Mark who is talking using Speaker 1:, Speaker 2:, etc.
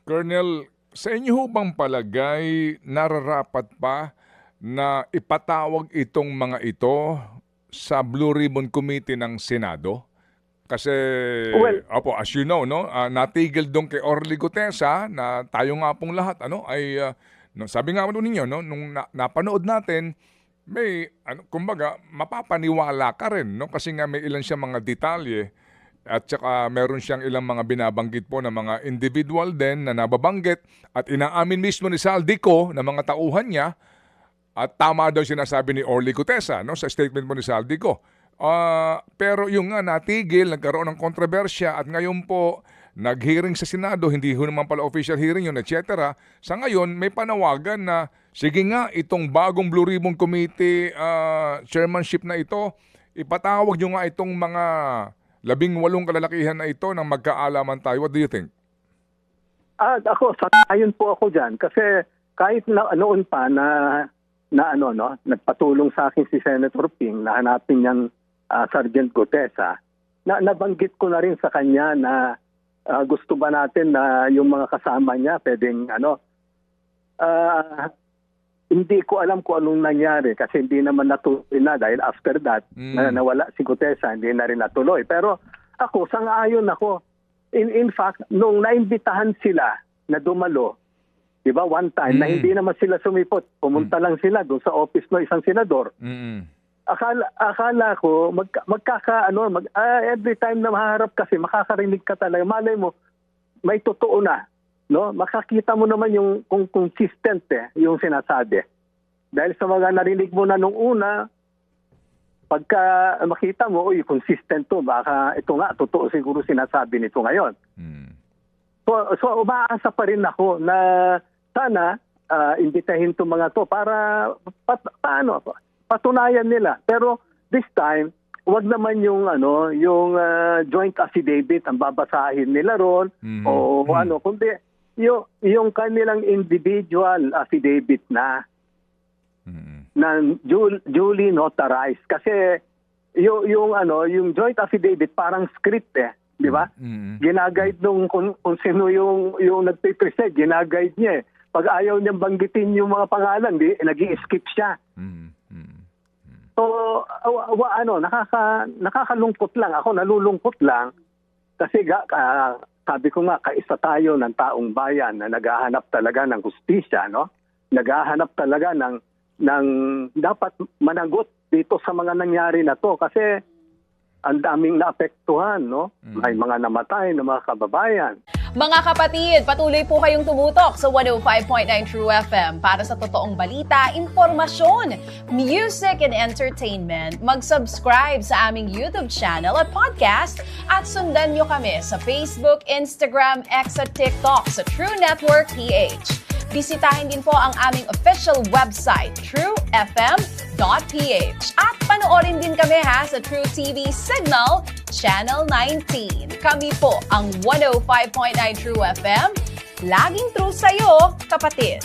Speaker 1: Colonel, sa inyo ho bang palagay nararapat pa na ipatawag itong mga ito sa Blue Ribbon Committee ng Senado? Kasi,
Speaker 2: Well,
Speaker 1: opo, as you know, no, natigil doon kay Orly Gutesa na tayo nga pong lahat, no, sabi nga po ninyo, no, nung napanood natin, may, kumbaga, mapapaniwala ka rin, no, kasi nga may ilan siya mga detalye at saka meron siyang ilang mga binabanggit po na mga individual din na nababanggit at inaamin mismo ni Saldico na mga tauhan niya at tama daw sinasabi ni Orly Gutesa, no, sa statement mo ni Saldico. Pero yung nga natigil, nagkaroon ng kontrobersya at ngayon po nag-hearing sa Senado, hindi ho naman pala official hearing yun, etc. Sa ngayon, may panawagan na sige nga itong bagong Blue Ribbon Committee chairmanship na ito, ipatawag nyo nga itong mga 18 kalalakihan na ito nang magkaalaman tayo. What do you think?
Speaker 2: ako, ayon po ako dyan. Kasi kahit na noon pa nagpatulong sa akin si Senator Ping na hanapin niyang Sergeant Gutesa, nabanggit ko na rin sa kanya na gusto ba natin na yung mga kasama niya pwedeng hindi ko alam kung anong nangyari kasi hindi naman natuloy na dahil after that na nawala si Gutesa, hindi na rin natuloy. Pero ako, sang-ayon ako. In fact, nung naimbitahan sila na dumalo, di ba, one time, na hindi naman sila sumipot, pumunta lang sila doon sa office ng isang senador. Akala ko every time na maharap kasi makakarinig ka talaga, malay mo may totoo na, no, makakita mo naman yung kung consistent yung sinasabi dahil sa mga narinig mo na nung una, pagka makita mo consistent to, baka ito nga totoo siguro sinasabi nito ngayon. So umaasa pa rin ako na sana imbitahin to mga to para patunayan nila. Pero this time, wag naman yung joint affidavit ang babasahin nila ron kundi yung kanilang individual affidavit na duly notarized kasi yung joint affidavit parang script di ba? Ginaguide nung kung sino yung nagpe-present, ginaguide niya Pag ayaw niyang banggitin yung mga pangalan, nag-i-skip siya. So, nakakalungkot lang. Ako nalulungkot lang kasi sabi ko nga, kaisa tayo ng taong bayan na naghahanap talaga ng hustisya, no? Naghahanap talaga ng dapat managot dito sa mga nangyari na to kasi ang daming naapektuhan, no? May mga namatay na mga kababayan.
Speaker 3: Mga kapatid, patuloy po kayong tumutok sa 105.9 True FM para sa totoong balita, impormasyon, music and entertainment. Mag-subscribe sa aming YouTube channel at podcast at sundan nyo kami sa Facebook, Instagram, X at TikTok sa True Network PH. Bisitahin din po ang aming official website, truefm.ph. At panoorin din kami sa True TV Signal, Channel 19. Kami po ang 105.9 True FM. Laging true sa'yo, kapatid.